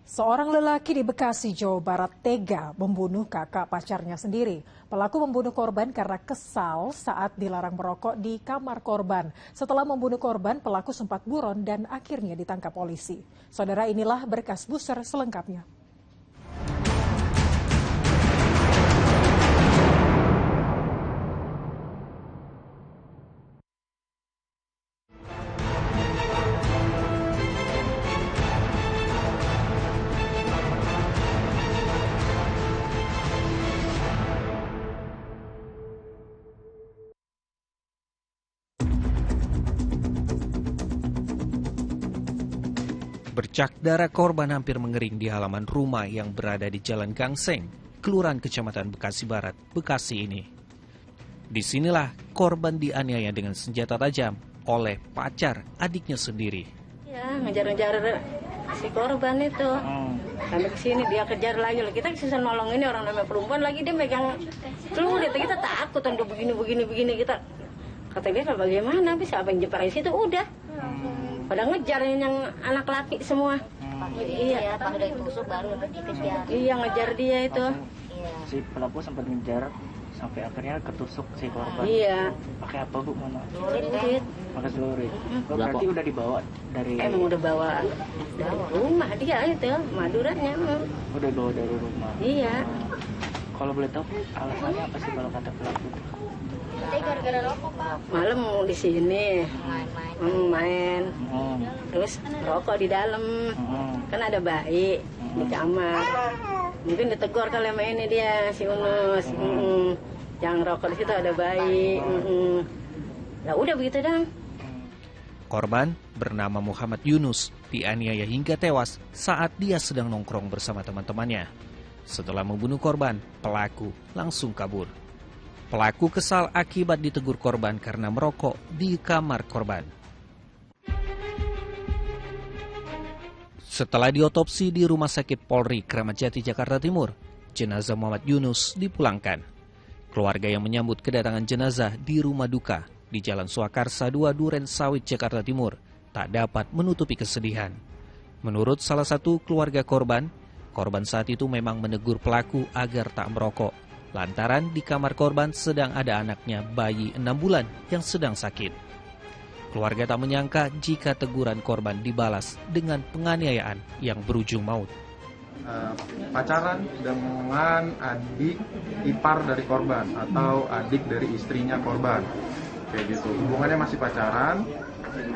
Seorang lelaki di Bekasi, Jawa Barat tega membunuh kakak pacarnya sendiri. Pelaku membunuh korban karena kesal saat dilarang merokok di kamar korban. Setelah membunuh korban, pelaku sempat buron dan akhirnya ditangkap polisi. Saudara, inilah berkas buser selengkapnya. Bercak darah korban hampir mengering di halaman rumah yang berada di Jalan Gangseng, Kelurahan Kecamatan Bekasi Barat, Bekasi ini. Disinilah korban dianiaya dengan senjata tajam oleh pacar adiknya sendiri. Ya, ngejar-ngejar si korban itu. Sampai ke sini dia kejar lagi. Kita susah nolong ini orang namanya perempuan lagi dia megang celurit. Kita takut udah begini kita. Kata dia bagaimana bisa apa yang jepar di situ udah. Pada ngejar yang anak laki semua. Iya, pas udah ditusuk baru dikejar. Iya, ngejar dia itu. Si pelaku sempat ngejar sampai akhirnya ketusuk si korban. Iya. Pakai apa Bu, Mama? Celurit. Pakai celurit. Berarti udah dibawa dari Emang udah bawa dari rumah dia itu, Maduranya. Udah dibawa dari rumah. Iya. Kalau boleh tahu alasannya apa sih kalau kata pelaku? Gara-gara rokok, Pak. Malam di sini main. Terus rokok di dalam. Kan ada bayi di kamar. Mungkin ditegur kali sama ini dia si Unus. Jangan rokok di situ ada bayi. Lah udah begitu dong. Korban bernama Muhammad Yunus dianiaya hingga tewas saat dia sedang nongkrong bersama teman-temannya. Setelah membunuh korban, pelaku langsung kabur. Pelaku kesal akibat ditegur korban karena merokok di kamar korban. Setelah diotopsi di Rumah Sakit Polri Kramat Jati, Jakarta Timur, jenazah Muhammad Yunus dipulangkan. Keluarga yang menyambut kedatangan jenazah di rumah duka di Jalan Swakarsa 2 Duren Sawit, Jakarta Timur, tak dapat menutupi kesedihan. Menurut salah satu keluarga korban saat itu memang menegur pelaku agar tak merokok. Lantaran di kamar korban sedang ada anaknya bayi 6 bulan yang sedang sakit. Keluarga tak menyangka jika teguran korban dibalas dengan penganiayaan yang berujung maut. Pacaran dengan adik ipar dari korban atau adik dari istrinya korban. Kayak gitu. Hubungannya masih pacaran,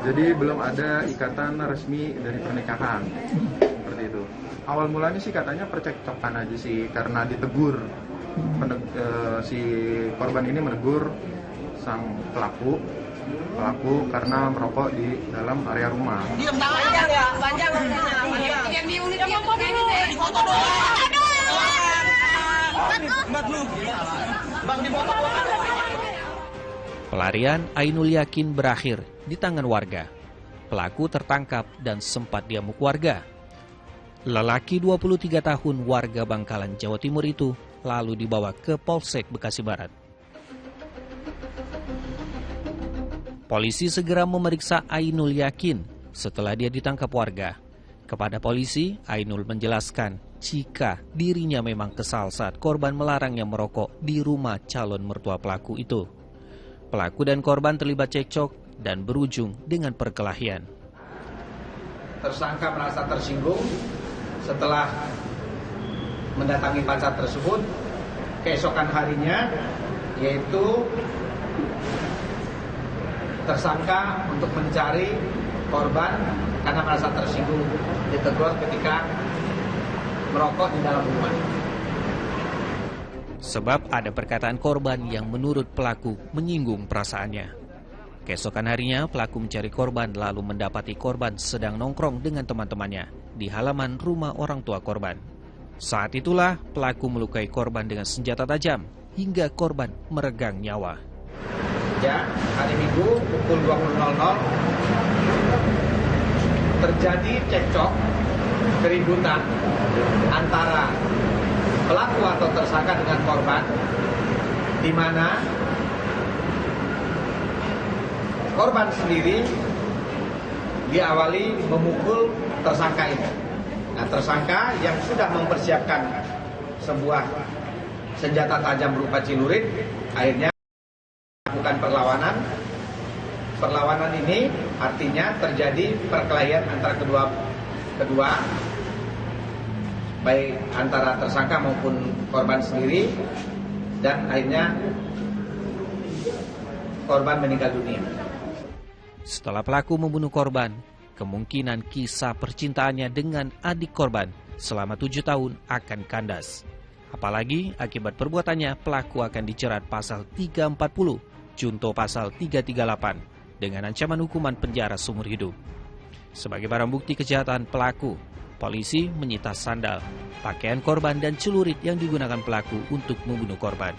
jadi belum ada ikatan resmi dari pernikahan. Seperti itu. Awal mulanya sih katanya percekcokan aja sih karena ditegur. Si korban ini menegur sang pelaku karena merokok di dalam area rumah. Pelarian Ainul Yakin berakhir di tangan warga. Pelaku tertangkap dan sempat diamuk warga. Lelaki 23 tahun warga Bangkalan, Jawa Timur itu lalu dibawa ke Polsek Bekasi Barat. Polisi segera memeriksa Ainul Yakin setelah dia ditangkap warga. Kepada polisi, Ainul menjelaskan jika dirinya memang kesal saat korban melarangnya merokok di rumah calon mertua pelaku itu. Pelaku dan korban terlibat cekcok dan berujung dengan perkelahian. Tersangka merasa tersinggung setelah mendatangi pacar tersebut. Keesokan harinya, yaitu tersangka untuk mencari korban karena merasa tersinggung ditegur ketika merokok di dalam rumah. Sebab ada perkataan korban yang menurut pelaku menyinggung perasaannya. Keesokan harinya, pelaku mencari korban lalu mendapati korban sedang nongkrong dengan teman-temannya di halaman rumah orang tua korban. Saat itulah pelaku melukai korban dengan senjata tajam hingga korban meregang nyawa. Ya, hari Minggu pukul 20.00 terjadi cekcok keributan antara pelaku atau tersangka dengan korban, di mana korban sendiri diawali memukul tersangka ini. Nah, tersangka yang sudah mempersiapkan sebuah senjata tajam berupa celurit, akhirnya melakukan perlawanan. Perlawanan ini artinya terjadi perkelahian antara kedua baik antara tersangka maupun korban sendiri, dan akhirnya korban meninggal dunia. Setelah pelaku membunuh korban, kemungkinan kisah percintaannya dengan adik korban selama 7 tahun akan kandas. Apalagi akibat perbuatannya pelaku akan dijerat pasal 340, junto pasal 338 dengan ancaman hukuman penjara seumur hidup. Sebagai barang bukti kejahatan pelaku, polisi menyita sandal, pakaian korban dan celurit yang digunakan pelaku untuk membunuh korban.